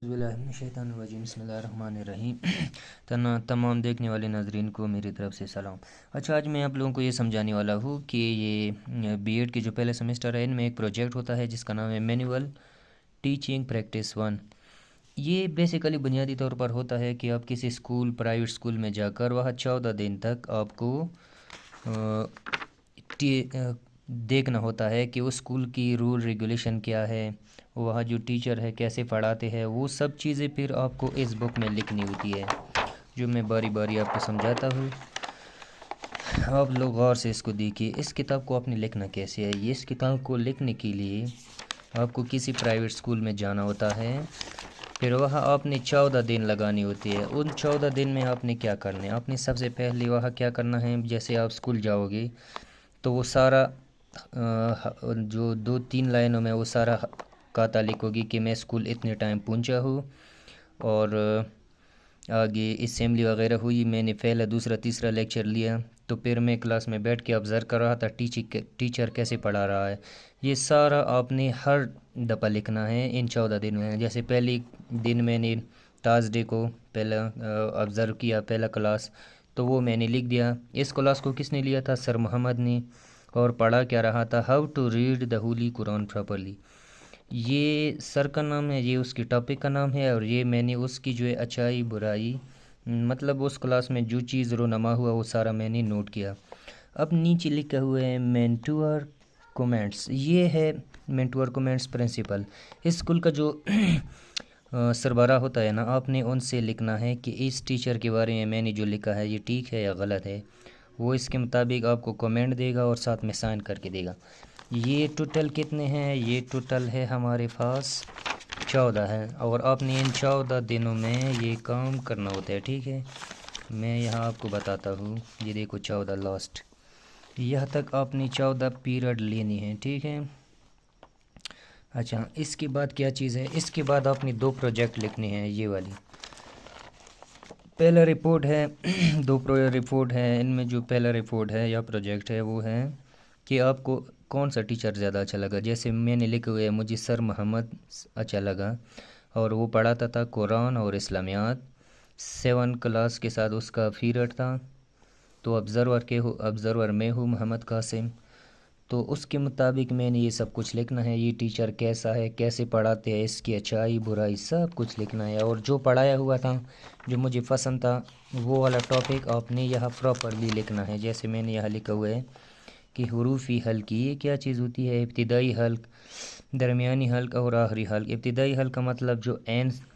बसमिल्लाहिर्रहमानिर्रहीम तमाम देखने वाले नाजरीन को मेरी तरफ से सलाम। अच्छा, आज मैं आप लोगों को ये समझाने वाला हूँ कि ये बीएड के जो पहले सेमेस्टर है इनमें एक प्रोजेक्ट होता है जिसका नाम है मैनुअल टीचिंग प्रैक्टिस 1। ये बेसिकली बुनियादी तौर पर होता है कि आप किसी स्कूल प्राइवेट स्कूल में जाकर वहाँ 14 दिन तक आपको देखना होता है कि उस स्कूल की रूल रेगुलेशन क्या है, वहाँ जो टीचर है कैसे पढ़ाते हैं, वो सब चीज़ें फिर आपको इस बुक में लिखनी होती है, जो मैं बारी बारी आपको समझाता हूँ। आप लोग गौर से इसको देखिए। इस किताब को आपने लिखना कैसे है। ये इस किताब को लिखने के लिए आपको किसी प्राइवेट स्कूल में जाना होता है, फिर वहाँ आपने 14 दिन लगानी होती है। उन 14 दिन में आपने क्या करना है, आपने सबसे पहले वहाँ क्या करना है, जैसे आप स्कूल जाओगे तो वो सारा जो 2-3 लाइनों में वो सारा खाता लिखोगी कि मैं स्कूल इतने टाइम पहुंचा हूँ और आगे असेंबली वगैरह हुई, मैंने पहला दूसरा तीसरा लेक्चर लिया, तो फिर मैं क्लास में बैठ के ऑब्ज़र्व कर रहा था टीचर कैसे पढ़ा रहा है। ये सारा आपने हर दफ़ा लिखना है इन 14 दिन में। जैसे पहले दिन मैंने थर्सडे को पहला ऑब्ज़र्व किया, पहला क्लास, तो वो मैंने लिख दिया। इस क्लास को किसने लिया था, सर मोहम्मद ने, और पढ़ा क्या रहा था, how to read the holy Quran properly. ये सर का नाम है, ये उसकी टॉपिक का नाम है, और ये मैंने उसकी जो है अच्छाई बुराई, मतलब उस क्लास में जो चीज़ रोनमा हुआ वो सारा मैंने नोट किया। अब नीचे लिखा हुआ है मेंटोर कमेंट्स। ये है मेंटोर कमेंट्स प्रिंसिपल। इस स्कूल का जो सरबराह होता है ना, आपने उनसे लिखना है कि इस टीचर के बारे में मैंने जो लिखा है ये ठीक है या गलत है। वो इसके मुताबिक आपको कमेंट देगा और साथ में साइन करके देगा। ये टोटल कितने हैं, ये टोटल है हमारे पास 14 है, और आपने इन 14 दिनों में ये काम करना होता है। ठीक है, मैं यहाँ आपको बताता हूँ। ये देखो 14 लास्ट, यहाँ तक आपने 14 पीरियड लेनी है। ठीक है। अच्छा, इसके बाद क्या चीज़ है, इसके बाद आपने 2 प्रोजेक्ट लिखने हैं। ये वाली पहला रिपोर्ट है दो रिपोर्ट है। इनमें जो पहला रिपोर्ट है या प्रोजेक्ट है वो है कि आपको कौन सा टीचर ज़्यादा अच्छा लगा। जैसे मैंने लिखे हुए मुझे सर मोहम्मद अच्छा लगा, और वो पढ़ाता था कुरान और इस्लामियात। 7 क्लास के साथ उसका पीरियड था। तो ऑब्ज़र्वर मैं हूँ मोहम्मद कासिम। तो उसके मुताबिक मैंने ये सब कुछ लिखना है, ये टीचर कैसा है, कैसे पढ़ाते हैं, इसकी अच्छाई बुराई सब कुछ लिखना है। और जो पढ़ाया हुआ था, जो मुझे पसंद था, वो वाला टॉपिक आपने यहाँ प्रॉपरली लिखना है। जैसे मैंने यहाँ लिखा हुआ है कि हुरूफ़ी हल्क, ये क्या चीज़ होती है, इब्तिदाई हल्क, दरमियानी हल्क और आखिरी हल्क। इब्तिदाई हल्क का मतलब जो एन